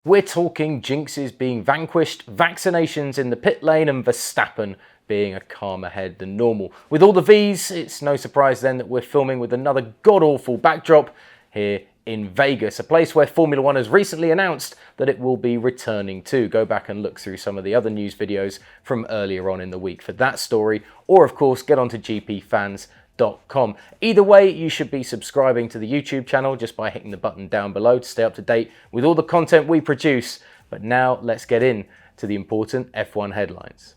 We're talking jinxes being vanquished, vaccinations in the pit lane, and Verstappen being a calmer head than normal. With all the V's, it's no surprise then that we're filming with another god-awful backdrop here in Vegas, a place where Formula One has recently announced that it will be returning to. Go back and look through some of the other news videos from earlier on in the week for that story, or of course get onto GPFans.com. Either way, you should be subscribing to the YouTube channel just by hitting the button down below to stay up to date with all the content we produce. But now let's get in to the important F1 headlines.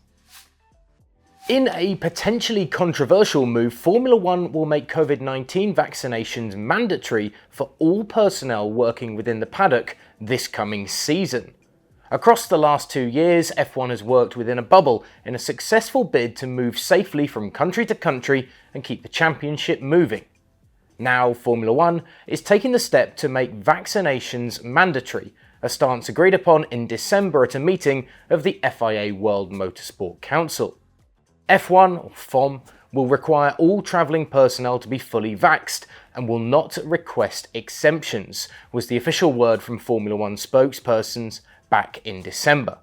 In a potentially controversial move, Formula One will make COVID-19 vaccinations mandatory for all personnel working within the paddock this coming season. Across the last 2 years, F1 has worked within a bubble in a successful bid to move safely from country to country and keep the championship moving. Now, Formula One is taking the step to make vaccinations mandatory, a stance agreed upon in December at a meeting of the FIA World Motorsport Council. F1, or FOM, will require all travelling personnel to be fully vaxxed and will not request exemptions, was the official word from Formula One spokespersons back in December.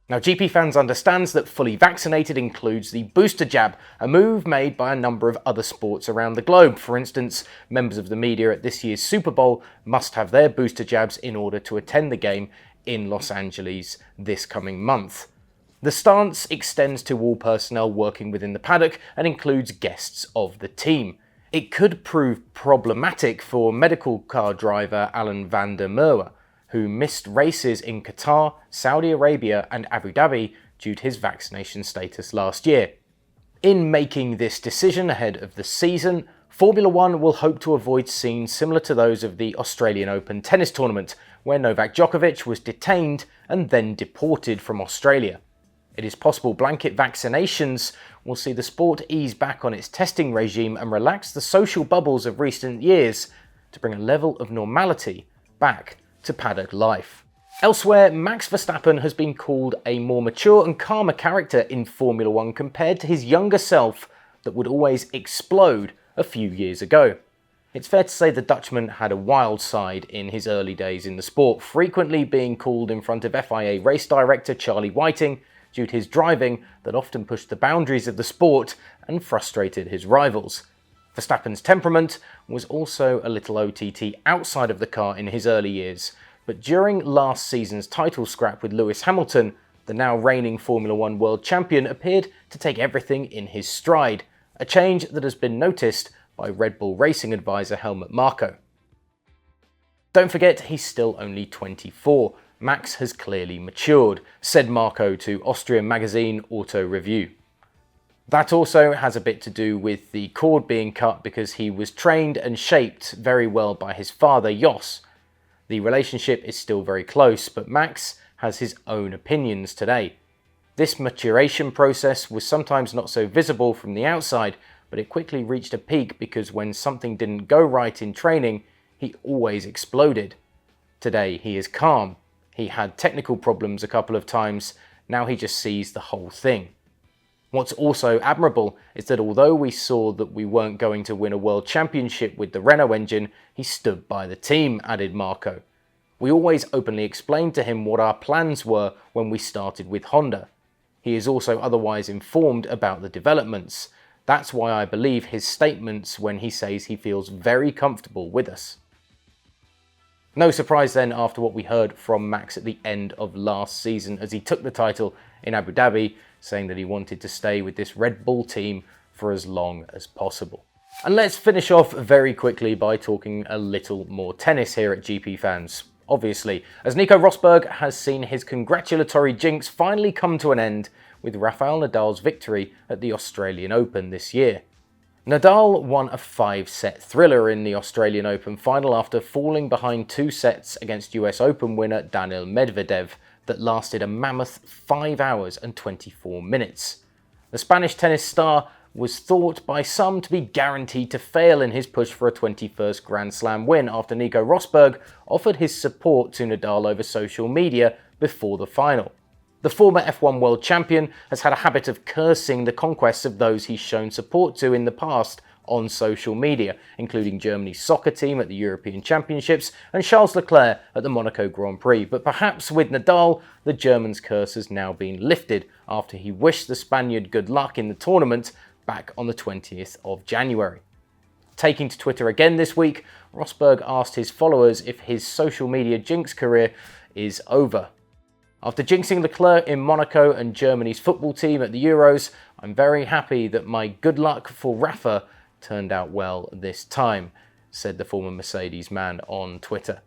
Now, GPFans understands that fully vaccinated includes the booster jab, a move made by a number of other sports around the globe. For instance, members of the media at this year's Super Bowl must have their booster jabs in order to attend the game in Los Angeles this coming month. The stance extends to all personnel working within the paddock and includes guests of the team. It could prove problematic for medical car driver Alan van der Merwe, who missed races in Qatar, Saudi Arabia and Abu Dhabi due to his vaccination status last year. In making this decision ahead of the season, Formula One will hope to avoid scenes similar to those of the Australian Open tennis tournament, where Novak Djokovic was detained and then deported from Australia. It is possible blanket vaccinations will see the sport ease back on its testing regime and relax the social bubbles of recent years to bring a level of normality back to paddock life. Elsewhere, Max Verstappen has been called a more mature and calmer character in Formula One compared to his younger self that would always explode a few years ago. It's fair to say the Dutchman had a wild side in his early days in the sport, frequently being called in front of FIA race director Charlie Whiting due to his driving that often pushed the boundaries of the sport and frustrated his rivals. Verstappen's temperament was also a little OTT outside of the car in his early years, but during last season's title scrap with Lewis Hamilton, the now reigning Formula One world champion appeared to take everything in his stride, a change that has been noticed by Red Bull racing advisor Helmut Marko. Don't forget, he's still only 24. Max has clearly matured, said Marko to Austrian magazine Auto Review. That also has a bit to do with the cord being cut because he was trained and shaped very well by his father, Jos. The relationship is still very close, but Max has his own opinions today. This maturation process was sometimes not so visible from the outside, but it quickly reached a peak because when something didn't go right in training, he always exploded. Today he is calm. He had technical problems a couple of times, now he just sees the whole thing. What's also admirable is that although we saw that we weren't going to win a world championship with the Renault engine, he stood by the team, added Marko. We always openly explained to him what our plans were when we started with Honda. He is also otherwise informed about the developments. That's why I believe his statements when he says he feels very comfortable with us. No surprise then after what we heard from Max at the end of last season as he took the title in Abu Dhabi, saying that he wanted to stay with this Red Bull team for as long as possible. And let's finish off very quickly by talking a little more tennis here at GPFans. Obviously, as Nico Rosberg has seen his congratulatory jinx finally come to an end with Rafael Nadal's victory at the Australian Open this year. Nadal won a 5-set thriller in the Australian Open final after falling behind 2 sets against US Open winner Daniil Medvedev that lasted a mammoth 5 hours and 24 minutes. The Spanish tennis star was thought by some to be guaranteed to fail in his push for a 21st Grand Slam win after Nico Rosberg offered his support to Nadal over social media before the final. The former F1 world champion has had a habit of cursing the conquests of those he's shown support to in the past on social media, including Germany's soccer team at the European Championships and Charles Leclerc at the Monaco Grand Prix. But perhaps with Nadal, the German's curse has now been lifted after he wished the Spaniard good luck in the tournament back on the 20th of January. Taking to Twitter again this week, Rosberg asked his followers if his social media jinx career is over. After jinxing Leclerc in Monaco and Germany's football team at the Euros, I'm very happy that my good luck for Rafa turned out well this time, said the former Mercedes man on Twitter.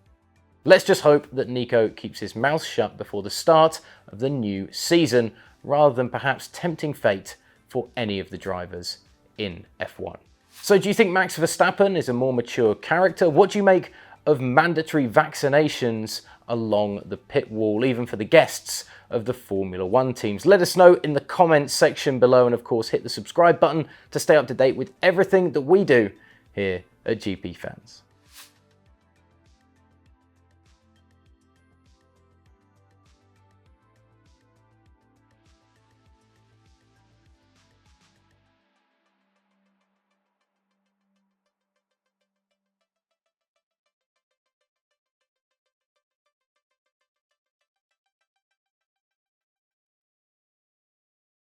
Let's just hope that Nico keeps his mouth shut before the start of the new season, rather than perhaps tempting fate for any of the drivers in F1. So do you think Max Verstappen is a more mature character? What do you make of mandatory vaccinations along the pit wall, even for the guests of the Formula One teams? Let us know in the comments section below, and of course hit the subscribe button to stay up to date with everything that we do here at GPFans.